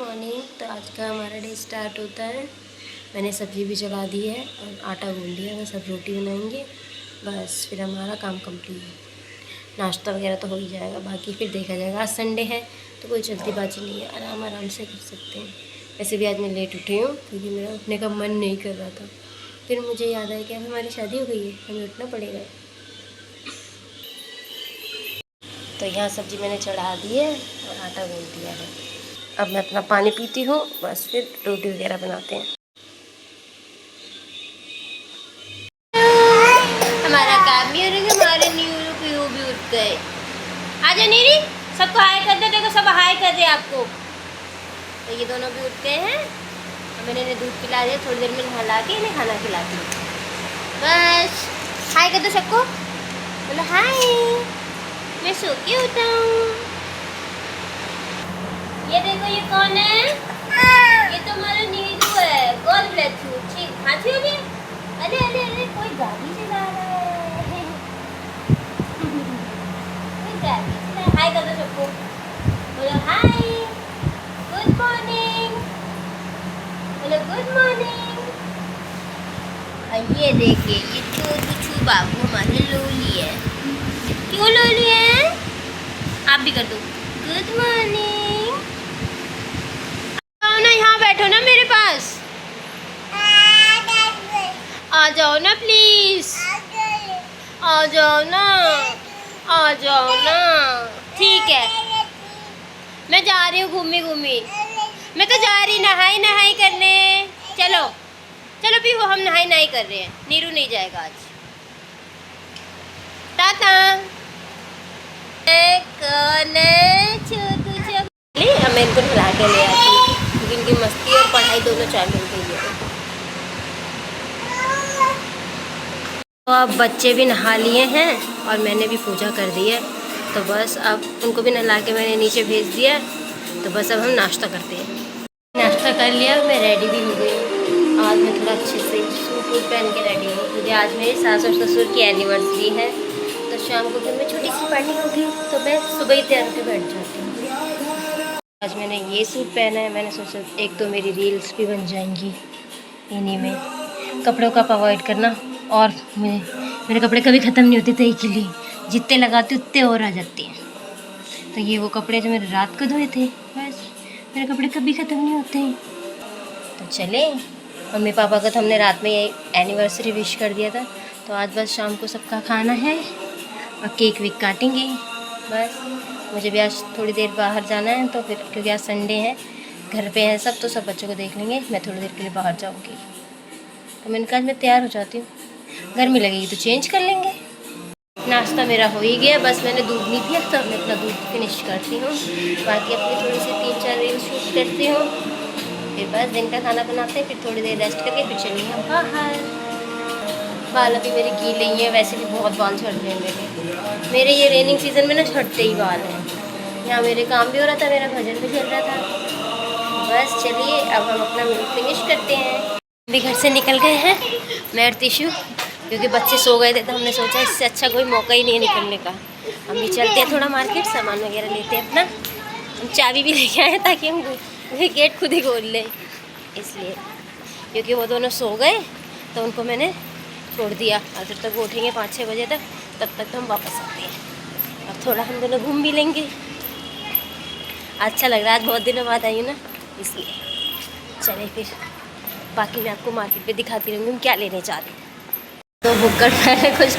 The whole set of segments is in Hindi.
मॉर्निंग। तो आज का हमारा डे स्टार्ट होता है। मैंने सब्ज़ी भी चला दी है और आटा गूंद दिया है, सब रोटी बनाएंगे बस, फिर हमारा काम कंप्लीट। नाश्ता वगैरह तो हो ही जाएगा, बाकी फिर देखा जाएगा। आज संडे है तो कोई जल्दीबाजी नहीं है, आराम आराम से कर सकते हैं। वैसे भी आज मैं लेट उठी हूँ क्योंकि मेरा उठने का मन नहीं कर रहा था। फिर मुझे याद आया कि अब हमारी शादी हो गई है, हमें उठना पड़ेगा। तो यहाँ सब्ज़ी मैंने चढ़ा दी है और आटा गूंद दिया है। अब मैं अपना पानी पीती हूँ, बस फिर रोटी वगैरह बनाते हैं। हमारा काम भी हो रहा है, हमारे नीरू भी उठ गए। आजा नीरी, सबको हाय कर दे। देखो सब हाय कर दे आपको। तो ये दोनों भी उठ गए हैं। अब मैंने इन्हें दूध पिला दिया, थोड़ी देर में नहला के इन्हें खाना खिलाती हूँ। बस हाय कर दो सबको, बोलो हाय। मैं सो के होता हूँ। ये देखो ये कौन है? ये तो हमारा नीरू है। God bless you. ठीक खांसी हो गई? अरे अरे अरे, कोई गाड़ी चला रहा है। कोई गाड़ी चला। हाय कर दो सबको, बोलो हाय। गुड मॉर्निंग, बोलो गुड मॉर्निंग। ये देखिए, ये छोटू बाबू हमारे लोली है। क्यों लोली है? आप भी कर दो गुड मॉर्निंग। यहाँ बैठो ना मेरे पास, आ जाओ ना प्लीज, आ जाओ ना, आ जाओ ना। ठीक है, मैं जा रही हूँ घूमी घूमी। मैं तो जा रही नहाई नहाई करने। चलो चलो भी, वो हम नहाई नहाई कर रहे हैं। नीरू नहीं जाएगा आज। टाटा। कौन है छोटू? अब मैं इनको नहा के ले आती हूँ क्योंकि इनकी मस्ती और पढ़ाई दोनों चालू हो गई है। तो अब बच्चे भी नहा लिए हैं और मैंने भी पूजा कर दी है। तो बस अब उनको भी नहला के मैंने नीचे भेज दिया। तो बस अब हम नाश्ता करते हैं। नाश्ता कर लिया, मैं रेडी भी हो गई। आज मैं थोड़ा अच्छे से सूट वूट पहन के रेडी हूँ क्योंकि आज मेरे सास और ससुर की एनिवर्सरी है। तो शाम को घर में छोटी सी पार्टी होगी, तो मैं सुबह ही तैयार होकर बैठ जाती हूँ। आज मैंने ये सूट पहना है। मैंने सोचा एक तो मेरी रील्स भी बन जाएंगी इन्हीं में। कपड़ों का अवॉइड करना, और मेरे कपड़े कभी ख़त्म नहीं होते थे एक के लिए, जितने लगाते उतने और आ जाते हैं। तो ये वो कपड़े जो मैंने रात को धोए थे, बस मेरे कपड़े कभी ख़त्म नहीं होते हैं। तो चले, मम्मी पापा को तो हमने रात में एनिवर्सरी विश कर दिया था। तो आज बस शाम को सबका खाना है और केक वेक काटेंगे बस। मुझे भी आज थोड़ी देर बाहर जाना है, तो फिर क्योंकि आज संडे है, घर पे हैं सब, तो सब बच्चों को देख लेंगे। मैं थोड़ी देर के लिए बाहर जाऊंगी। तो मैंने कहा मैं तैयार हो जाती हूँ, गर्मी लगेगी तो चेंज कर लेंगे। नाश्ता मेरा हो ही गया, बस मैंने दूध नहीं पिया तो मैं अपना दूध फिनिश करती हूँ। बाकी अपनी थोड़ी सी 3-4 रील शूट करती हूँ, फिर बस दिन का खाना बनाते हैं, फिर थोड़ी देर रेस्ट करके फिर चलेंगे हम बाहर। बाल अभी मेरे गीले ही हैं, वैसे भी बहुत बाल झड़ रहे हैं मेरे ये रेनिंग सीज़न में ना झड़ते ही बाल हैं। यहाँ मेरे काम भी हो रहा था, मेरा भजन भी चल रहा था। बस चलिए अब हम अपना मील फिनिश करते हैं। अभी घर से निकल गए हैं मैं और तिशु, क्योंकि बच्चे सो गए थे तो हमने सोचा इससे अच्छा कोई मौका ही नहीं निकलने का। हम भी चलते हैं थोड़ा मार्केट, सामान वगैरह लेते हैं अपना। हम चाबी भी लेके आए ताकि हम गेट खुद ही खोल लें, इसलिए क्योंकि वो दोनों सो गए तो उनको मैंने छोड़ दिया। और जब तक वो उठेंगे 5-6 बजे तक, तब तक हम वापस आते हैं। अब थोड़ा हम दोनों घूम भी लेंगे। अच्छा लग रहा है, आज बहुत दिनों बाद आई हूँ ना, इसलिए। चले फिर बाकी मैं आपको मार्केट पे दिखाती रहूँगी हम क्या लेने जा रहे हैं। तो बुक कर पहले कुछ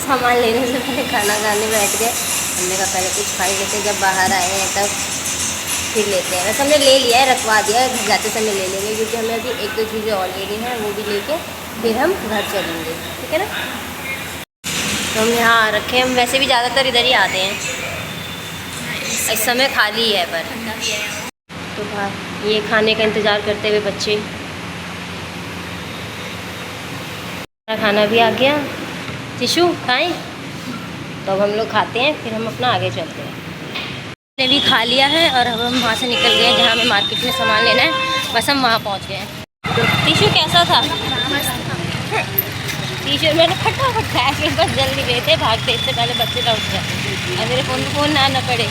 सामान लेने से पहले खाना खाने बैठ गए। हमने कहा पहले कुछ खा ही लेते हैं, जब बाहर आए हैं तब फिर लेते हैं। वैसे हमने ले लिया है, रखवा दिया है, जाते समय ले लेंगे क्योंकि हमें अभी 1-2 चीज़ें और लेनी हैं, वो भी लेके फिर हम घर चलेंगे, ठीक है ना। तो हम यहाँ रखे, हम वैसे भी ज़्यादातर इधर ही आते हैं, इस समय खाली है पर। तो बाहर ये खाने का इंतज़ार करते हुए बच्चे, खाना भी आ गया। टिशू खाएं? तो अब हम लोग खाते हैं, फिर हम अपना आगे चलते हैं। हमने भी खा लिया है और अब हम वहाँ से निकल गए हैं जहाँ हमें मार्केट में सामान लेना है, बस हम वहाँ पहुँच गए हैं। तो टिशू कैसा था? टी-शर्ट मैंने फटाफट खाया कि बस जल्दी गए थे, भागते इससे पहले बच्चे ना उठ जाए और मेरे फ़ोन ना पड़े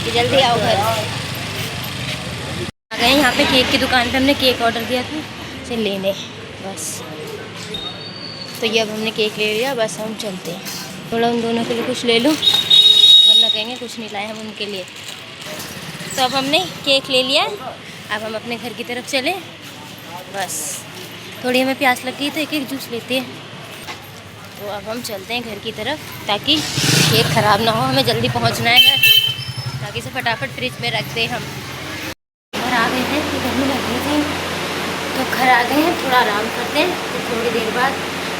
कि जल्दी आओ घर। आ गए यहाँ पे केक की दुकान पे, हमने केक ऑर्डर दिया था इसे लेने बस। तो ये अब हमने केक ले लिया, बस हम चलते हैं। थोड़ा उन दोनों के लिए कुछ ले लूँ वरना कहेंगे कुछ नहीं लाए हम उनके लिए। तो अब हमने केक ले लिया, अब हम अपने घर की तरफ चले बस। थोड़ी हमें प्यास लग गई तो एक जूस लेते हैं। तो अब हम चलते हैं घर की तरफ ताकि केक ख़राब ना हो, हमें जल्दी पहुंचना है घर, ताकि इसे फटाफट फ्रिज में रख दें हम। घर आ गए हैं, गर्मी लग रही थी तो घर आ गए हैं, थोड़ा आराम करते हैं। फिर थोड़ी देर बाद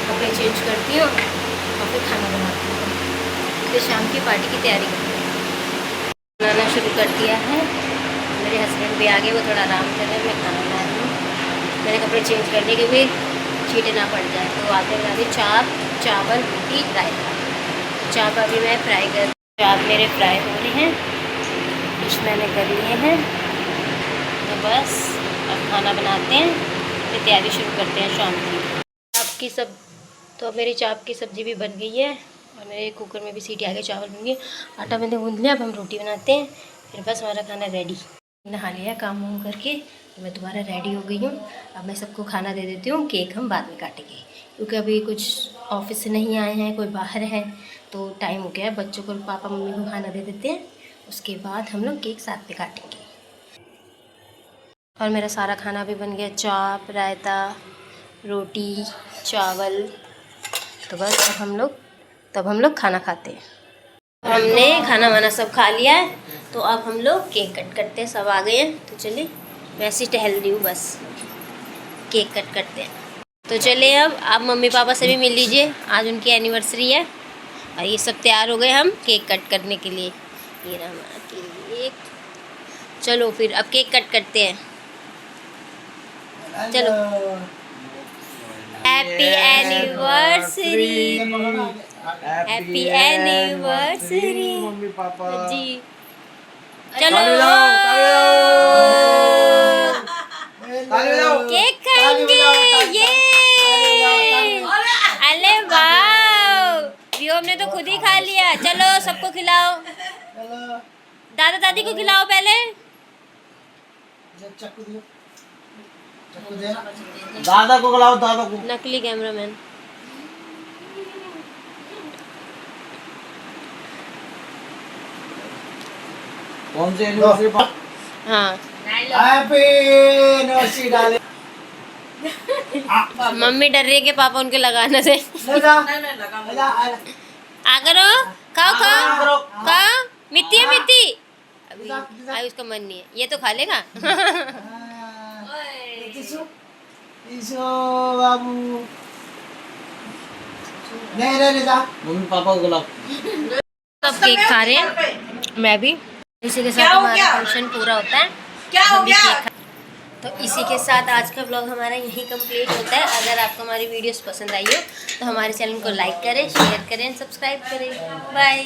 कपड़े चेंज करती हूँ और फिर खाना बनाती हूँ, फिर शाम की पार्टी की तैयारी करती हूँ। बनाना शुरू कर दिया है, मेरे हस्बैंड भी आ गए, वो थोड़ा आराम कर रहे हैं, मैं खाना बना रही हूँ। मैंने कपड़े चेंज कर लिए क्योंकि छींटे ना पड़ जाए। तो आते बना दी चाप, चावल, रोटी, रायता। चाप अभी मैं फ्राई कर, चाप मेरे फ्राई हो रहे हैं, कुछ मैंने कर लिए हैं। तो बस अब खाना बनाते हैं, फिर तैयारी शुरू करते हैं शाम की। चाप की सब तो अब मेरी चाप की सब्ज़ी भी बन गई है और मेरे कुकर में भी सीटी आ गई, चावल बन गए, आटा मैंने गूँध लिया। अब हम रोटी बनाते हैं, फिर बस हमारा खाना रेडी। नहा लिया काम वाम करके, तो मैं दोबारा रेडी हो गई हूँ। अब मैं सबको खाना दे देती हूँ, केक हम बाद में काटेंगे क्योंकि अभी कुछ ऑफिस से नहीं आए हैं, कोई बाहर है तो टाइम हो गया है। बच्चों को, पापा मम्मी को खाना दे देते हैं, उसके बाद हम लोग केक साथ में काटेंगे। और मेरा सारा खाना भी बन गया, चाप, रायता, रोटी, चावल। तो बस अब हम लोग खाना खाते हैं। हमने खाना वाना सब खा लिया है, तो अब हम लोग केक कट करते हैं। सब आ गए हैं तो चलिए, मैं ऐसे ही टहल रही हूँ बस, केक कट करते हैं। तो चलिए अब आप मम्मी पापा से भी मिल लीजिए, आज उनकी एनिवर्सरी है। और ये सब तैयार हो गए हम केक कट करने के लिए। ये रहा हमारा केक। चलो फिर अब केक कट करते हैं, चलो। Happy anniversary, happy anniversary mummy papa जी। चलो केक खाएंगे ये। अरे वाह, व्योम ने तो खुद ही खा लिया। चलो सबको खिलाओ, दादा दादी को खिलाओ पहले। दादा को खिलाओ, दादा को। नकली कैमरामैन। कौन सी एनिवर्सरी? हाँ, हैप्पी एनिवर्सरी डाले। मम्मी डर रही है कि पापा उनके लगाने से। आ करो, खाओ खाओ खाओ, मिट्टी है मिट्टी। अभी उसका मन नहीं है, ये तो खा लेगा। बाबू मम्मी पापा को खिलाओ। सब केक खा रहे हैं, मैं भी। इसी के साथ हमारा फंक्शन पूरा होता है। क्या हो गया? तो इसी के साथ आज का व्लॉग हमारा यहीं कंप्लीट होता है। अगर आपको हमारी वीडियोस पसंद आई हो तो हमारे चैनल को लाइक करें, शेयर करें, सब्सक्राइब करें। बाय।